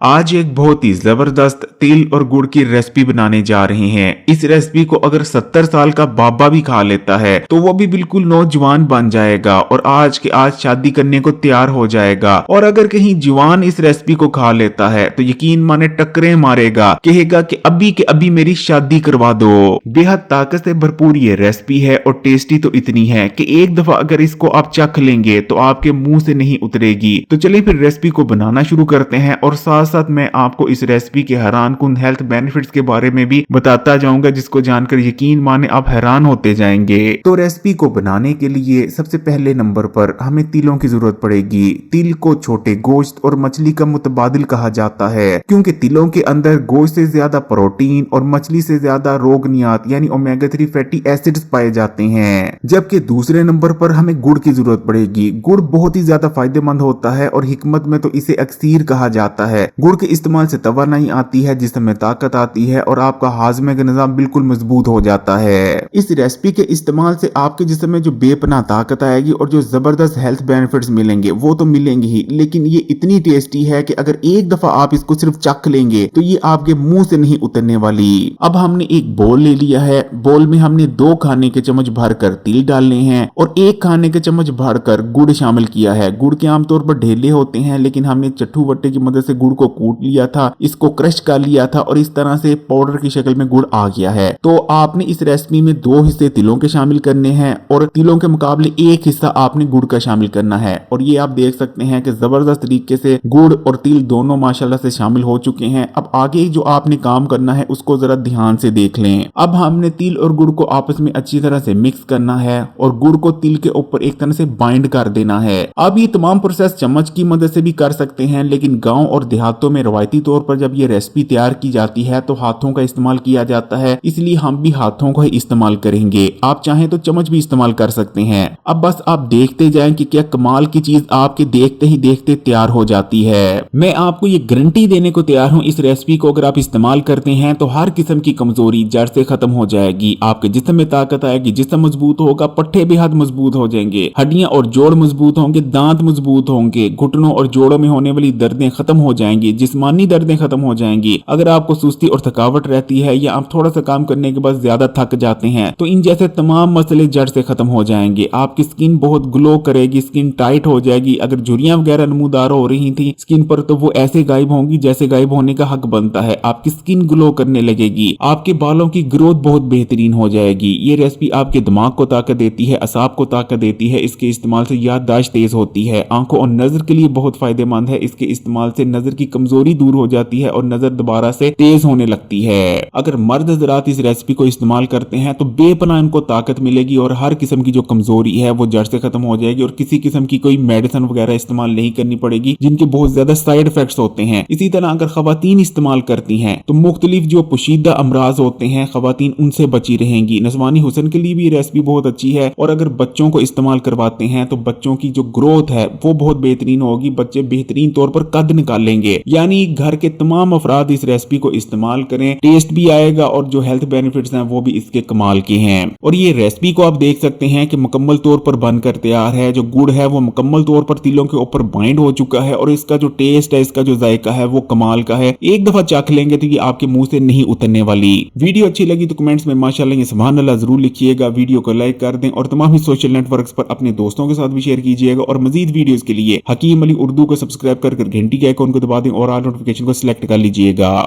आज एक बहुत ही जबरदस्त तिल और गुड़ की रेसिपी बनाने जा रहे हैं। इस रेसिपी को अगर 70 साल का बाबा भी खा लेता है तो वो भी बिल्कुल नौजवान बन जाएगा और आज के आज शादी करने को तैयार हो जाएगा। और अगर कहीं जवान इस रेसिपी को खा लेता है तो यकीन माने टक्करें मारेगा, कहेगा कि अभी के अभी मेरी शादी करवा दो। बेहद ताकत से भरपूर ये रेसिपी है और टेस्टी तो इतनी है कि एक दफा अगर इसको आप चख लेंगे तो आपके मुंह से नहीं उतरेगी। तो चलिए फिर रेसिपी को बनाना शुरू करते हैं और साथ साथ मैं आपको इस रेसिपी के हैरानकुन हेल्थ बेनिफिट्स के बारे में भी बताता जाऊंगा, जिसको जानकर यकीन माने आप हैरान होते जाएंगे। तो रेसिपी को बनाने के लिए सबसे पहले नंबर पर हमें तिलों की जरूरत पड़ेगी। तिल को छोटे गोश्त और मछली का मुतबादिल कहा जाता है, क्योंकि तिलों के अंदर गोश्त से ज्यादा प्रोटीन और मछली से ज्यादा रोगनियात यानी ओमेगा 3 फैटी एसिड्स पाए जाते हैं। जबकि दूसरे नंबर पर हमें गुड़ की जरूरत पड़ेगी। गुड़ बहुत ही ज्यादा फायदेमंद होता है और हिकमत में तो इसे अक्सीर कहा जाता है। गुड़ के इस्तेमाल से तवानाई आती है, जिसमें ताकत आती है और आपका हाजमे का निजाम बिल्कुल मजबूत हो जाता है। इस रेसिपी के इस्तेमाल से आपके जिस्म में जो बेपनाह ताकत आएगी और जो जबरदस्त हेल्थ बेनिफिट्स मिलेंगे वो तो मिलेंगे ही, लेकिन ये इतनी टेस्टी है कि अगर एक दफा आप इसको सिर्फ चख लेंगे तो ये आपके मुंह से नहीं उतरने वाली। अब हमने एक बोल ले लिया है। बोल में हमने 2 खाने के चम्मच भरकर तिल डालने हैं और 1 खाने के चम्मच भरकर गुड़ शामिल किया है। गुड़ के आमतौर पर ढेले होते हैं, लेकिन हमने चट्टू वट्टे की मदद से गुड़ को कूट लिया था, इसको क्रश कर लिया था और इस तरह से पाउडर की शक्ल में गुड़ आ गया है। तो आपने इस रेसिपी में 2 हिस्से तिलों के शामिल करने हैं और तिलों के मुकाबले 1 हिस्सा आपने गुड़ का शामिल करना है। और ये आप देख सकते हैं कि जबरदस्त तरीके से गुड़ और तिल दोनों माशाल्लाह से शामिल हो चुके हैं। अब आगे जो आपने काम करना है उसको जरा ध्यान से देख लें। अब हमने तिल और गुड़ को आपस में अच्छी तरह से मिक्स करना है और गुड़ को तिल के ऊपर एक तरह से बाइंड कर देना है। अब ये तमाम प्रोसेस चम्मच की मदद से भी कर सकते हैं, लेकिन गांव और देहातों में रवायती तौर पर जब ये रेसिपी तैयार की जाती है तो हाथों का इस्तेमाल किया जाता है, इसलिए हम भी हाथों का ही इस्तेमाल करेंगे। आप चाहें तो चम्मच भी इस्तेमाल कर सकते हैं। अब बस आप देखते जाएं कि क्या कमाल की चीज आपके देखते ही देखते तैयार हो जाती है। मैं आपको ये गारंटी देने को तैयार हूँ, इस रेसिपी को अगर आप इस्तेमाल करते हैं तो हर किस्म की कमजोरी जड़ से खत्म हो जाएगी। आपके जिस्म में ताकत आएगी, जिस्म मजबूत होगा, पट्टे बेहद मजबूत हो जाएंगे, हड्डियां और जोड़ मजबूत होंगे, दांत मजबूत होंगे, घुटनों और जोड़ों में होने वाली दर्दें खत्म हो जाएंगी, जिस्मानी दर्दें खत्म हो जाएंगी। अगर आपको सुस्ती और थकावट रहती है या आप थोड़ा सा काम करने के बाद ज्यादा थक जाते हैं तो इन जैसे तमाम मसले जड़ से खत्म हो जाएंगे। आपकी स्किन बहुत ग्लो करेगी, स्किन टाइट हो जाएगी। अगर झुर्रियां वगैरह नमूदार हो रही थी स्किन पर तो वो ऐसे गायब होंगी जैसे गायब होने का हक बनता है। आपकी स्किन ग्लो करने लगेगी, आपके बालों की ग्रोथ बहुत बेहतरीन हो जाएगी। ये रेसिपी आपके दिमाग को ताकत देती है, असाब को ताकत देती है। इसके इस्तेमाल से याददाश्त तेज होती है, आंखों और नजर के लिए बहुत फायदेमंद है। इसके इस्तेमाल से नजर की कमजोरी दूर हो जाती है और नजर दोबारा से तेज होने लगती है। अगर मर्द हज़रात इस रेसिपी को इस्तेमाल करते हैं तो बेपनाह इनको ताकत मिलेगी और हर किस्म की जो कमजोरी है वो जड़ से खत्म हो जाएगी और किसी किस्म की कोई मेडिसिन वगैरह इस्तेमाल नहीं करनी पड़ेगी, जिनके बहुत ज्यादा साइड इफेक्ट्स होते हैं। इसी तरह अगर खवातीन इस्तेमाल करती हैं तो मुख्तलिफ जो पोशीदा अमराज होते हैं खवातीन उनसे बची रहेंगी। नस्वानी हुस्न के लिए भी रेसिपी बहुत अच्छी है और अगर बच्चों को इस्तेमाल करवाते हैं तो बच्चों की जो ग्रोथ है वो बहुत बेहतरीन होगी, बच्चे बेहतरीन तौर पर कद निकालेंगे। यानी घर के तमाम अफराद इस रेसिपी को इस्तेमाल करें, टेस्ट भी आएगा और जो हेल्थ बेनिफिट्स हैं वो भी इसके कमाल के हैं। और ये रेसिपी को आप देख सकते हैं कि मुकम्मल तौर पर बनकर तैयार है। जो गुड़ है वो मुकम्मल तौर पर तिलों के ऊपर बाइंड हो चुका है और इसका जो टेस्ट है, इसका जो जायका है वो कमाल का है। एक दफा चख लेंगे तो ये आपके मुंह से नहीं उतरने वाली। वीडियो अच्छी लगी तो कमेंट्स में माशाल्लाह ये सुभान अल्लाह जरूर लिखिएगा, वीडियो को लाइक कर दें और तमाम ही सोशल नेटवर्क्स पर अपने दोस्तों के साथ भी शेयर कीजिएगा। और मजीद वीडियोस के लिए हकीम अली उर्दू को सब्सक्राइब कर घंटी के आइकॉन को दबा दें और ऑल नोटिफिकेशन को सिलेक्ट कर लीजिएगा।